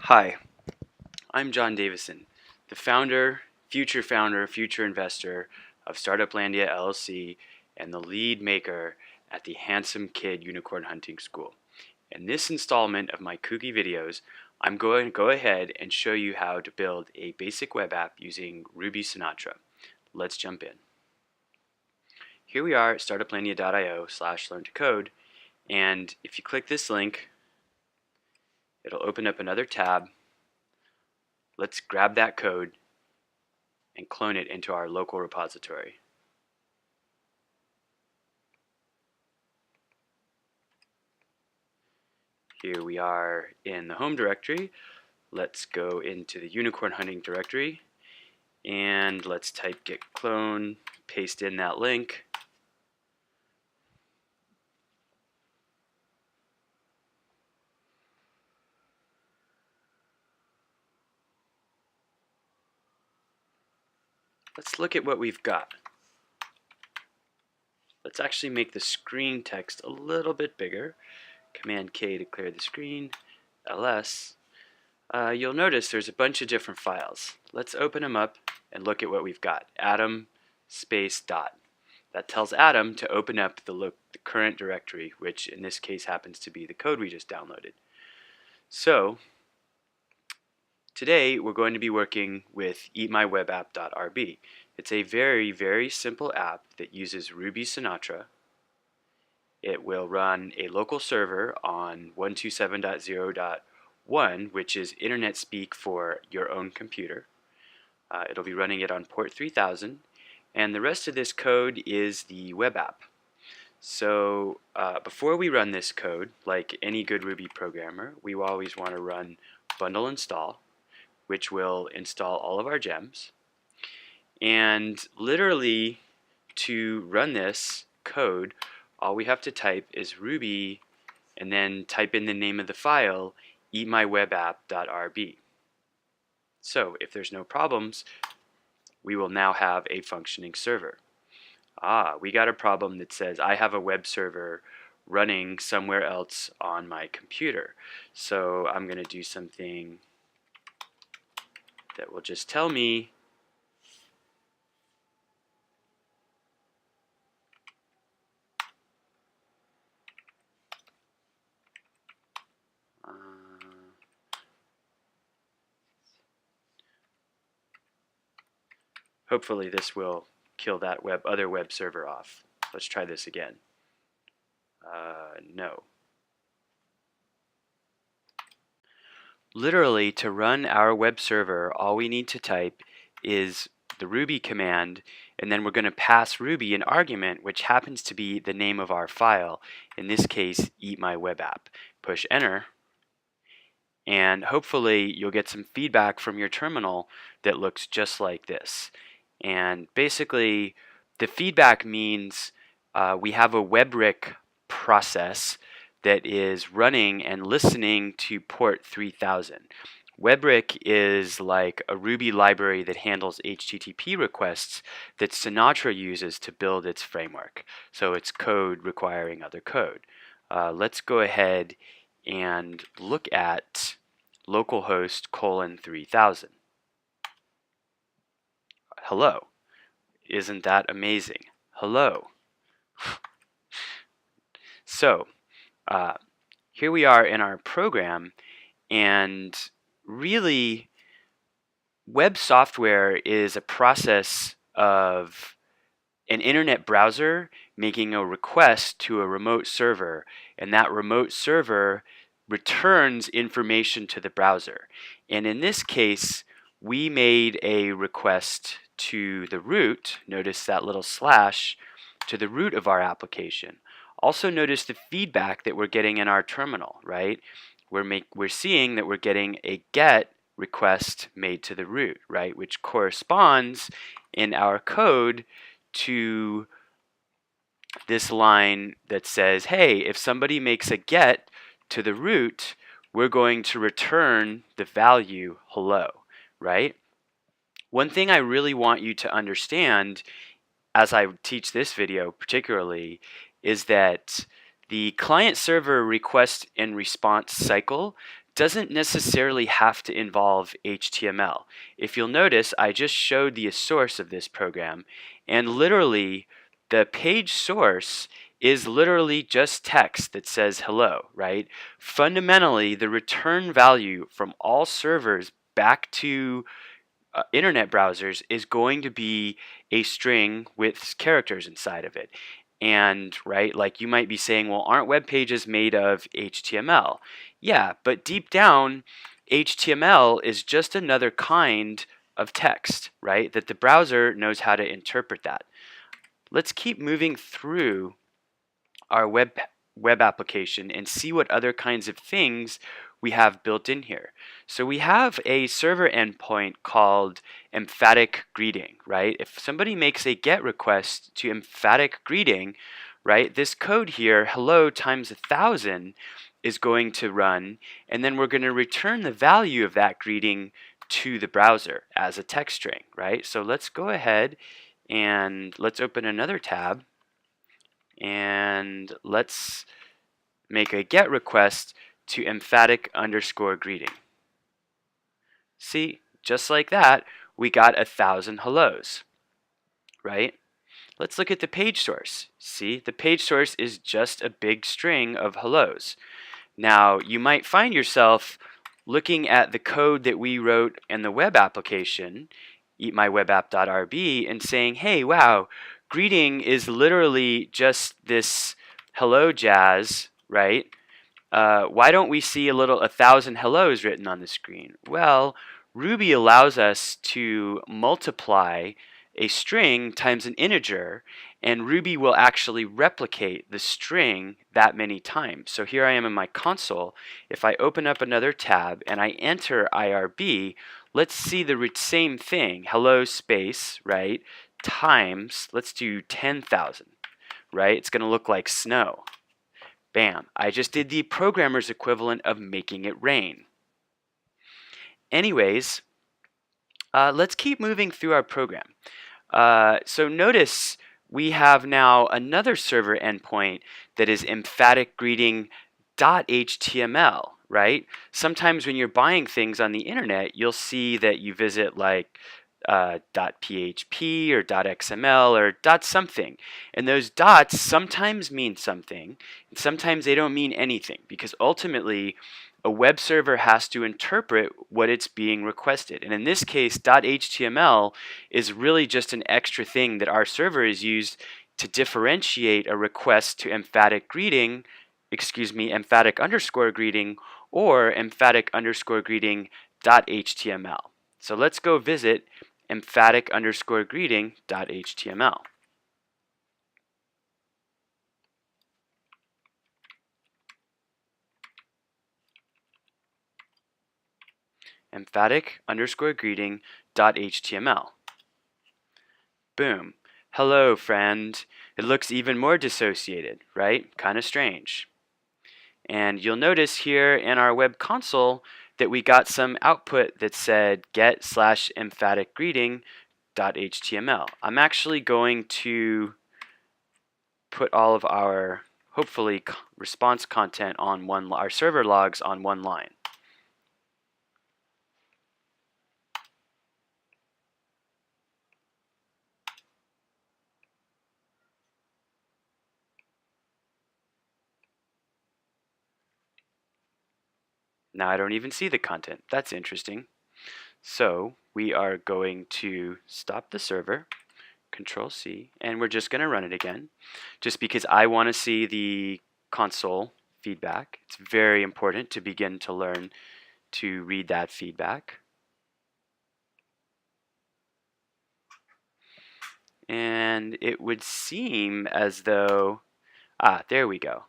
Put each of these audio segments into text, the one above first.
Hi, I'm John Davison, the future investor of Startuplandia LLC and the lead maker at the Handsome Kid Unicorn Hunting School. In this installment of my kooky videos, I'm going to go ahead and show you how to build a basic web app using Ruby Sinatra. Let's jump in. Here we are at startuplandia.io/learn-to-code, and if you click this link, it'll open up another tab. Let's grab that code and clone it into our local repository. Here we are in the home directory. Let's go into the unicorn hunting directory and let's type git clone, paste in that link. Let's look at what we've got. Let's actually make the screen text a little bit bigger. Command K to clear the screen, ls. You'll notice there's a bunch of different files. Let's open them up and look at what we've got. Atom space dot. That tells Atom to open up the current directory, which in this case happens to be the code we just downloaded. So today we're going to be working with eatmywebapp.rb. It's a very, very simple app that uses Ruby Sinatra. It will run a local server on 127.0.1, which is internet speak for your own computer. It'll be running it on port 3000, and the rest of this code is the web app. So before we run this code, like any good Ruby programmer, we will always want to run bundle install, which will install all of our gems. And literally, to run this code, all we have to type is Ruby and then type in the name of the file, eatmywebapp.rb. So if there's no problems, we will now have a functioning server. We got a problem that says I have a web server running somewhere else on my computer. So I'm going to do something that will just tell me hopefully this will kill that other web server off. Let's try this again. No. Literally, to run our web server, all we need to type is the Ruby command, and then we're going to pass Ruby an argument, which happens to be the name of our file, in this case, eatmywebapp. Push enter, and hopefully you'll get some feedback from your terminal that looks just like this. And basically, the feedback means we have a WebRIC process that is running and listening to port 3000. WebRIC is like a Ruby library that handles HTTP requests that Sinatra uses to build its framework. So it's code requiring other code. Let's go ahead and look at localhost :3000. Hello. Isn't that amazing? Hello. So here we are in our program, and really web software is a process of an internet browser making a request to a remote server, and that remote server returns information to the browser. And in this case, we made a request to the root, notice that little slash, to the root of our application. Also notice the feedback that we're getting in our terminal, right? We're seeing that we're getting a get request made to the root, right? Which corresponds in our code to this line that says, hey, if somebody makes a get to the root, we're going to return the value hello, right? One thing I really want you to understand as I teach this video particularly is that the client-server request and response cycle doesn't necessarily have to involve HTML. If you'll notice, I just showed the source of this program, and literally the page source is literally just text that says hello, right? Fundamentally, the return value from all servers back to internet browsers is going to be a string with characters inside of it. And right, like you might be saying, well, aren't web pages made of HTML? Yeah, but deep down, HTML is just another kind of text, right? That the browser knows how to interpret that. Let's keep moving through our web application and see what other kinds of things we have built in here. So we have a server endpoint called emphatic greeting, right? If somebody makes a GET request to emphatic greeting, right, this code here, hello times 1,000, is going to run, and then we're going to return the value of that greeting to the browser as a text string, right? So let's go ahead and let's open another tab, and let's make a GET request to emphatic underscore greeting. See, just like that, we got 1,000 hellos, right? Let's look at the page source. See, the page source is just a big string of hellos. Now, you might find yourself looking at the code that we wrote in the web application, eatmywebapp.rb, and saying, hey, wow, greeting is literally just this hello jazz, right? Why don't we see a little 1,000 hellos written on the screen? Well, Ruby allows us to multiply a string times an integer, and Ruby will actually replicate the string that many times. So here I am in my console. If I open up another tab and I enter IRB, let's see the same thing, hello space, right, times, let's do 10,000, right? It's going to look like snow. Bam, I just did the programmer's equivalent of making it rain. Anyways, let's keep moving through our program. So notice we have now another server endpoint that is emphatic greeting .html, right? Sometimes when you're buying things on the internet, you'll see that you visit like .php or .xml or .something, and those dots sometimes mean something, and sometimes they don't mean anything, because ultimately a web server has to interpret what it's being requested. And in this case, .html is really just an extra thing that our server is used to differentiate a request to emphatic greeting, emphatic underscore greeting, or emphatic underscore greeting .html. So let's go visit emphatic underscore greeting .html. Emphatic underscore greeting .html. Boom. Hello, friend. It looks even more dissociated, right? Kind of strange. And you'll notice here in our web console that we got some output that said get/emphatic greeting.html. I'm actually going to put all of our, hopefully, response content on our server logs on one line. Now I don't even see the content. That's interesting. So we are going to stop the server, Control C, and we're just going to run it again, just because I want to see the console feedback. It's very important to begin to learn to read that feedback. And it would seem as though, there we go,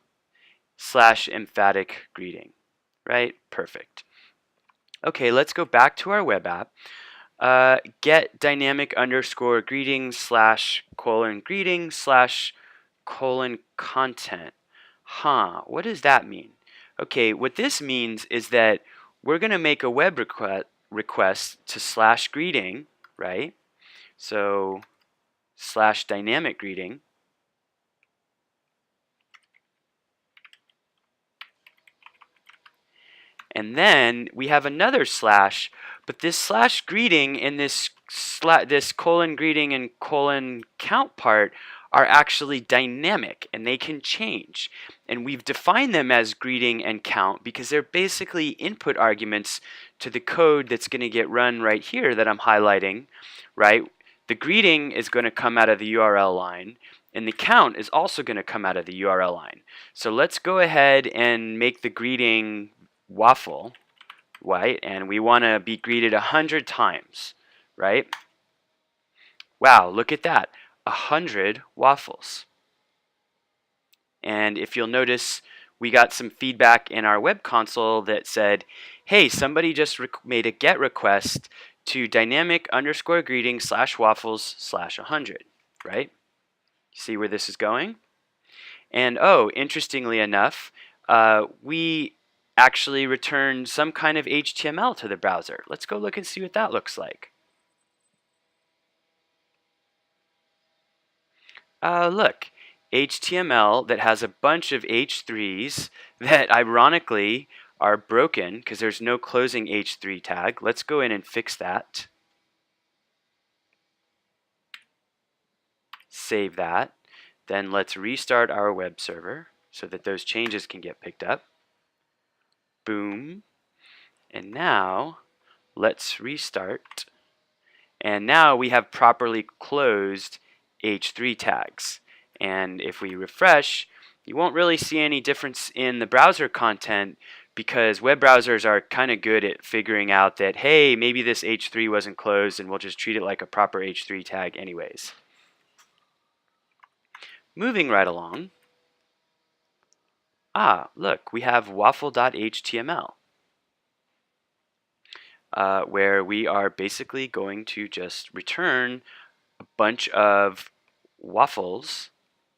/emphatic greeting, right? Perfect. Okay, let's go back to our web app. Get dynamic underscore greeting /greeting /content. What does that mean? Okay, what this means is that we're going to make a web request to /greeting, right? So /dynamic greeting. And then we have another slash, but this slash greeting and this colon greeting and colon count part are actually dynamic and they can change. And we've defined them as greeting and count because they're basically input arguments to the code that's going to get run right here that I'm highlighting, right? The greeting is going to come out of the URL line, and the count is also going to come out of the URL line. So let's go ahead and make the greeting waffle, right? And we want to be greeted 100 times, right? Wow, look at that, 100 waffles. And if you'll notice, we got some feedback in our web console that said, hey, somebody just made a GET request to dynamic underscore greeting slash waffles slash 100, right? See where this is going? And oh, interestingly enough, we actually returned some kind of HTML to the browser. Let's go look and see what that looks like. Look, HTML that has a bunch of H3s that ironically are broken because there's no closing H3 tag. Let's go in and fix that. Save that. Then let's restart our web server so that those changes can get picked up. Boom. And now let's restart. And now we have properly closed H3 tags. And if we refresh, you won't really see any difference in the browser content because web browsers are kind of good at figuring out that, hey, maybe this H3 wasn't closed and we'll just treat it like a proper H3 tag anyways. Moving right along. Look, we have waffle.html. Where we are basically going to just return a bunch of waffles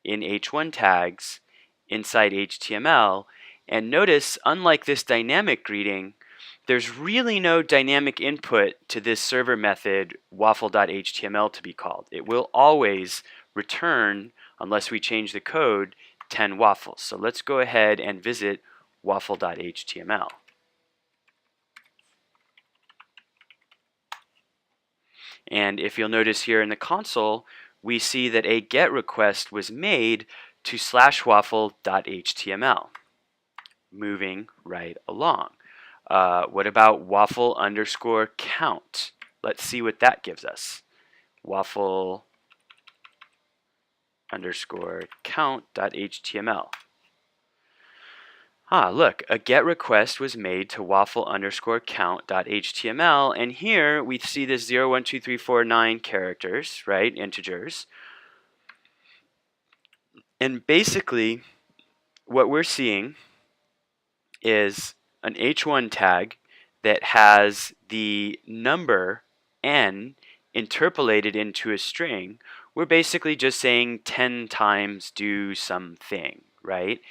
in h1 tags inside HTML. And notice, unlike this dynamic greeting, there's really no dynamic input to this server method waffle.html to be called. It will always return, unless we change the code, 10 waffles. So let's go ahead and visit waffle.html. And if you'll notice here in the console, we see that a GET request was made to /waffle.html. Moving right along. What about waffle underscore count? Let's see what that gives us. Waffle underscore count.html. Look, a GET request was made to waffle underscore count.html, and here we see this 0, 1, 2, 3, 4, 9 characters, right, integers. And basically, what we're seeing is an h1 tag that has the number n interpolated into a string. We're basically just saying 10 times do something, right?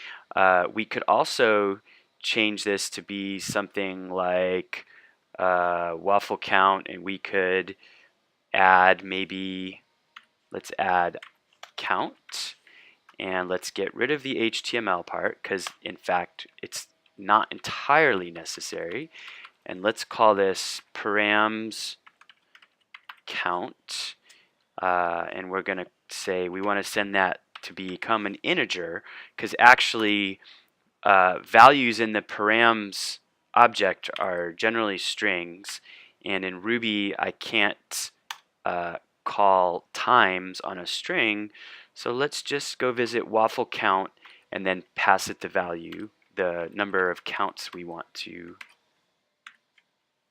We could also change this to be something like waffle count, and we could add maybe, let's add count, and let's get rid of the HTML part because in fact it's not entirely necessary. And let's call this params count, and we're going to say we want to send that to become an integer because actually values in the params object are generally strings, and in Ruby I can't call times on a string, so let's just go visit waffle count and then pass it the value, the number of counts we want to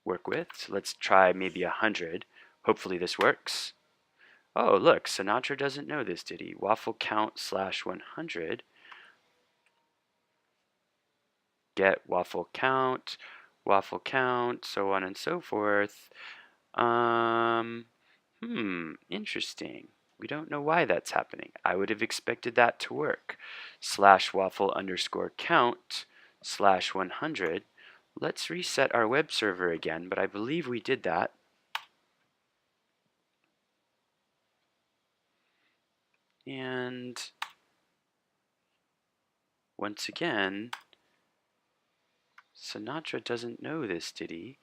work with. So let's try maybe 100. Hopefully this works. Oh, look, Sinatra doesn't know this, did he? Waffle count /100. Get waffle count, so on and so forth. Interesting. We don't know why that's happening. I would have expected that to work. /waffle underscore count /100. Let's reset our web server again, but I believe we did that. And once again, Sinatra doesn't know this, did he?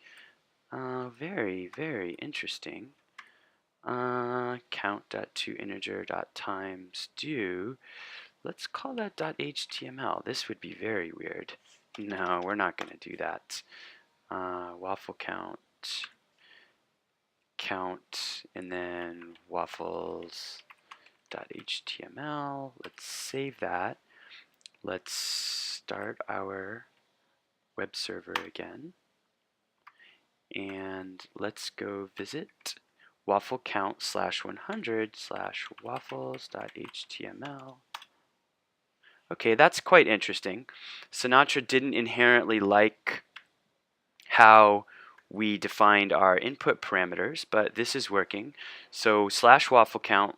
Very, very interesting. Count.toInteger.times do. Let's call that .html. This would be very weird. No, we're not going to do that. Waffle count, and then waffles.html. Let's save that. Let's start our web server again. And let's go visit waffle count /100 waffles.html. Okay, that's quite interesting. Sinatra didn't inherently like how we defined our input parameters, but this is working. So /waffle count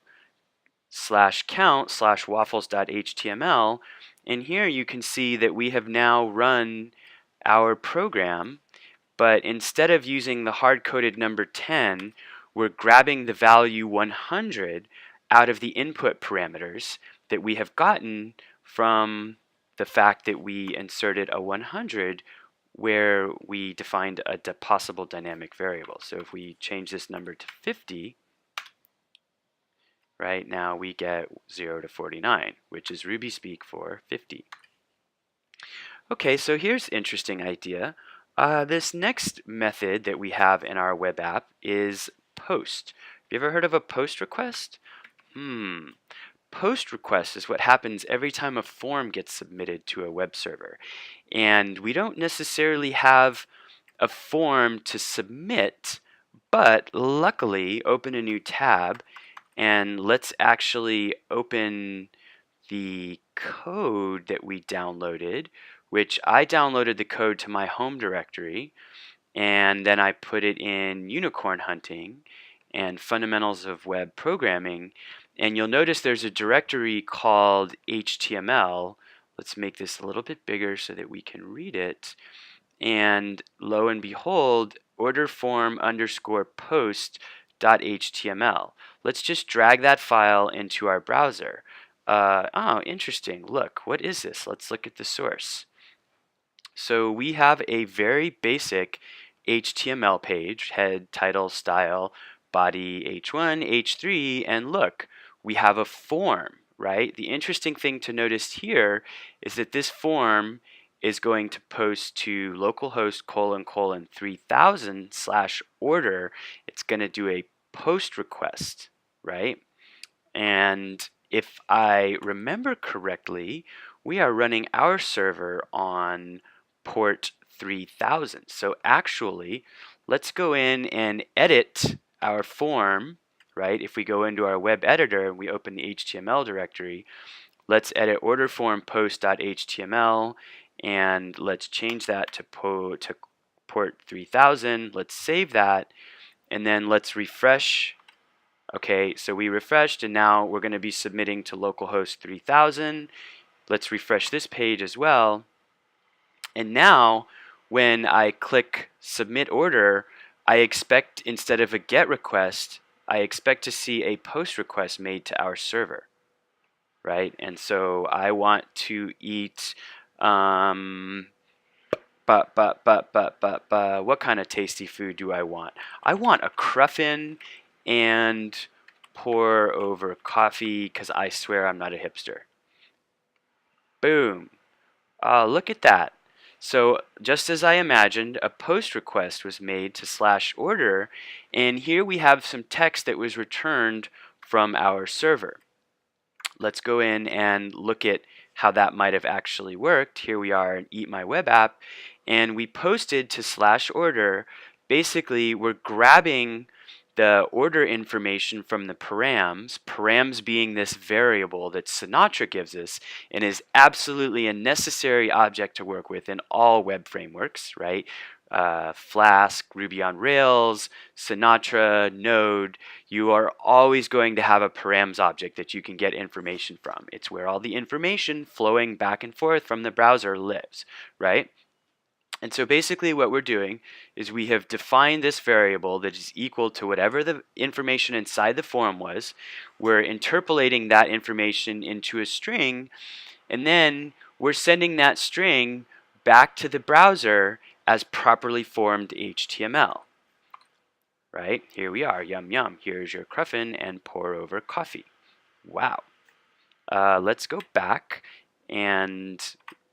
/waffles.html, and here you can see that we have now run our program, but instead of using the hard-coded number 10, we're grabbing the value 100 out of the input parameters that we have gotten from the fact that we inserted a 100 where we defined a possible dynamic variable. So if we change this number to 50, right now we get 0 to 49, which is Ruby speak for 50. Okay, so here's an interesting idea. This next method that we have in our web app is post. Have you ever heard of a post request? Post request is what happens every time a form gets submitted to a web server. And we don't necessarily have a form to submit, but luckily, open a new tab and let's actually open the code that we downloaded, which I downloaded the code to my home directory, and then I put it in unicorn hunting and fundamentals of web programming, and you'll notice there's a directory called HTML. Let's make this a little bit bigger so that we can read it. And lo and behold, order form underscore post.html. Let's just drag that file into our browser. Oh, interesting. Look, what is this? Let's look at the source. So we have a very basic HTML page, head, title, style, body, H1, H3, and look, we have a form, right? The interesting thing to notice here is that this form is going to post to localhost ::3000 /order. It's going to do a post request, right? And if I remember correctly, we are running our server on port 3000. So actually, let's go in and edit our form, right? If we go into our web editor and we open the HTML directory, let's edit order form post.html, and let's change that to port 3000. Let's save that, and then let's refresh. Okay, so we refreshed, and now we're going to be submitting to localhost 3000. Let's refresh this page as well. And now, when I click submit order, I expect, instead of a GET request, I expect to see a POST request made to our server, right? And so I want to eat, what kind of tasty food do I want? I want a cruffin and pour over coffee because I swear I'm not a hipster. Boom. Look at that. So just as I imagined, a post request was made to /order, and here we have some text that was returned from our server. Let's go in and look at how that might have actually worked. Here we are in Eat My Web App, and we posted to /order. Basically, we're grabbing the order information from the params being this variable that Sinatra gives us and is absolutely a necessary object to work with in all web frameworks, right? Flask, Ruby on Rails, Sinatra, Node, you are always going to have a params object that you can get information from. It's where all the information flowing back and forth from the browser lives, right? And so basically what we're doing is we have defined this variable that is equal to whatever the information inside the form was. We're interpolating that information into a string, and then we're sending that string back to the browser as properly formed HTML. Right? Here we are, yum yum. Here's your cruffin and pour over coffee. Wow. Let's go back and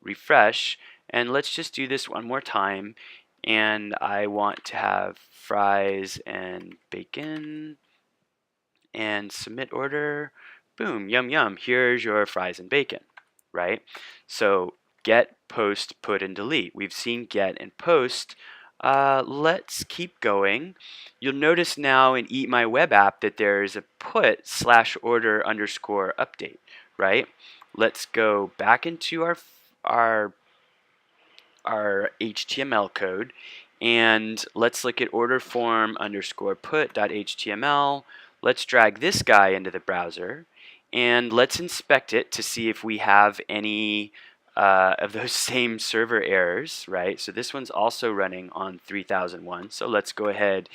refresh, and let's just do this one more time. And I want to have fries and bacon and submit order. Boom, yum yum. Here's your fries and bacon, right? So get, post, put, and delete. We've seen get and post. Let's keep going. You'll notice now in Eat My Web App that there's a put /order underscore update, right? Let's go back into our HTML code, and let's look at order form underscore put.html. Let's drag this guy into the browser, and let's inspect it to see if we have any of those same server errors, right? So this one's also running on 3001. So let's go ahead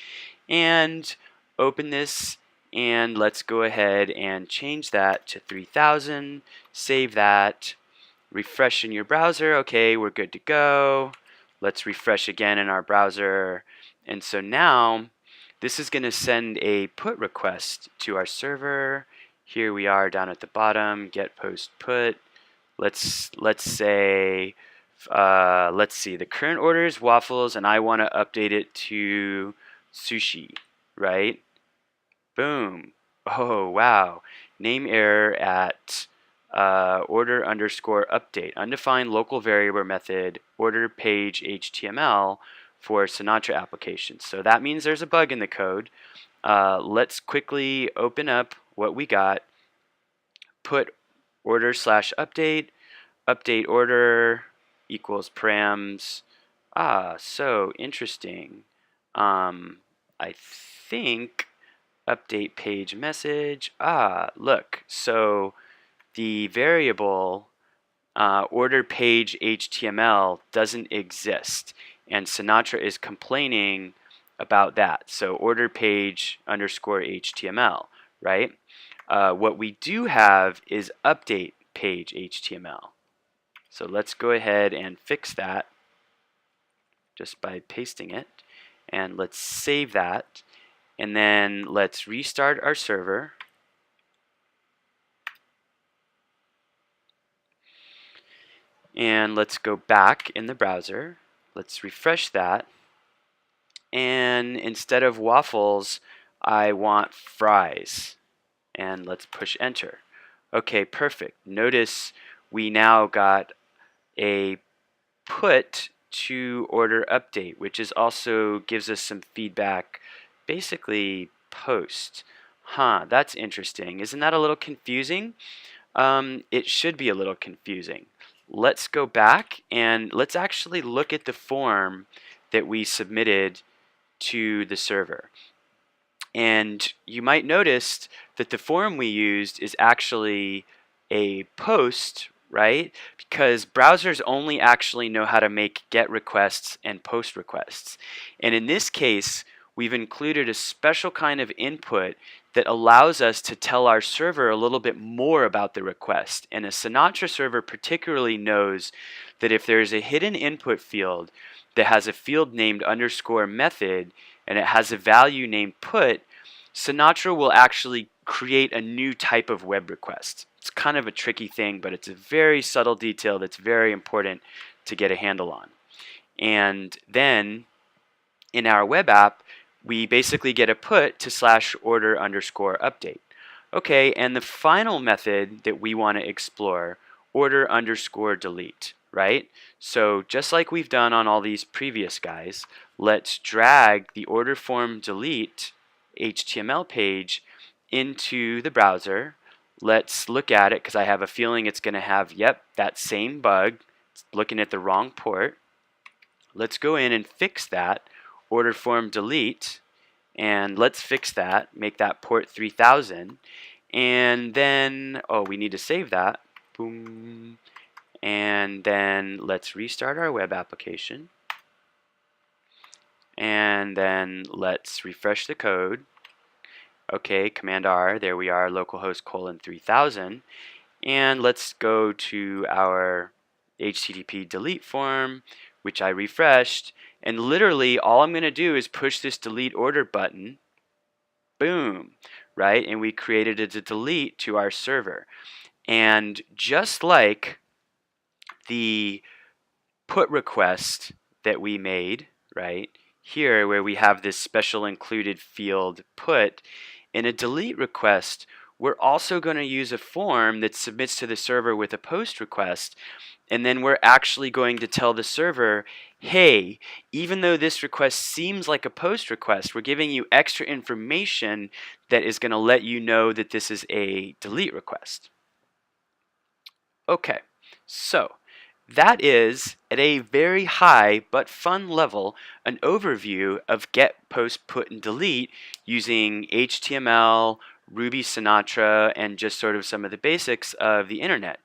and open this, and let's go ahead and change that to 3000, save that, refresh in your browser. Okay, we're good to go. Let's refresh again in our browser. And so now this is going to send a put request to our server. Here we are down at the bottom, get post put. Let's say, let's see, the current order is waffles and I want to update it to sushi, right? Boom. Oh, wow. Name error at order underscore update. Undefined local variable method, order page HTML for Sinatra applications. So that means there's a bug in the code. Let's quickly open up what we got. Put order /update, update order equals params. So interesting. I think update page message. Look, so the variable order page HTML doesn't exist, and Sinatra is complaining about that. So order page underscore HTML, right? What we do have is update page HTML. So let's go ahead and fix that just by pasting it, and let's save that, and then let's restart our server. And let's go back in the browser. Let's refresh that. And instead of waffles, I want fries. And let's push enter. Okay, perfect. Notice we now got a put to order update, which is also gives us some feedback, basically post. That's interesting. Isn't that a little confusing? It should be a little confusing. Let's go back and let's actually look at the form that we submitted to the server. And you might notice that the form we used is actually a post, right? Because browsers only actually know how to make GET requests and POST requests. And in this case, we've included a special kind of input that allows us to tell our server a little bit more about the request. And a Sinatra server particularly knows that if there's a hidden input field that has a field named underscore method and it has a value named put, Sinatra will actually create a new type of web request. It's kind of a tricky thing, but it's a very subtle detail that's very important to get a handle on. And then in our web app, we basically get a put to /order underscore update. Okay, and the final method that we want to explore, order underscore delete, right? So just like we've done on all these previous guys, let's drag the order form delete HTML page into the browser. Let's look at it because I have a feeling it's going to have, yep, that same bug. It's looking at the wrong port. Let's go in and fix that. Order form delete, and let's fix that, make that port 3000, and then, oh, we need to save that. Boom. And then let's restart our web application. And then let's refresh the code. Okay, Command R, there we are, localhost :3000. And let's go to our HTTP delete form, which I refreshed, and literally all I'm going to do is push this delete order button, boom, right? And we created a delete to our server. And just like the put request that we made, right, here where we have this special included field put, in a delete request, we're also going to use a form that submits to the server with a post request. And then we're actually going to tell the server, hey, even though this request seems like a post request, we're giving you extra information that is going to let you know that this is a delete request. Okay, so that is, at a very high but fun level, an overview of get, post, put, and delete using HTML, Ruby Sinatra, and just sort of some of the basics of the internet.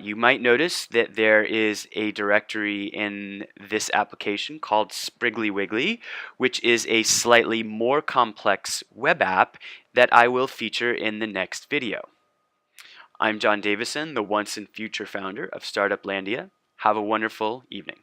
You might notice that there is a directory in this application called Spriggly Wiggly, which is a slightly more complex web app that I will feature in the next video. I'm John Davison, the once and future founder of Startuplandia. Have a wonderful evening.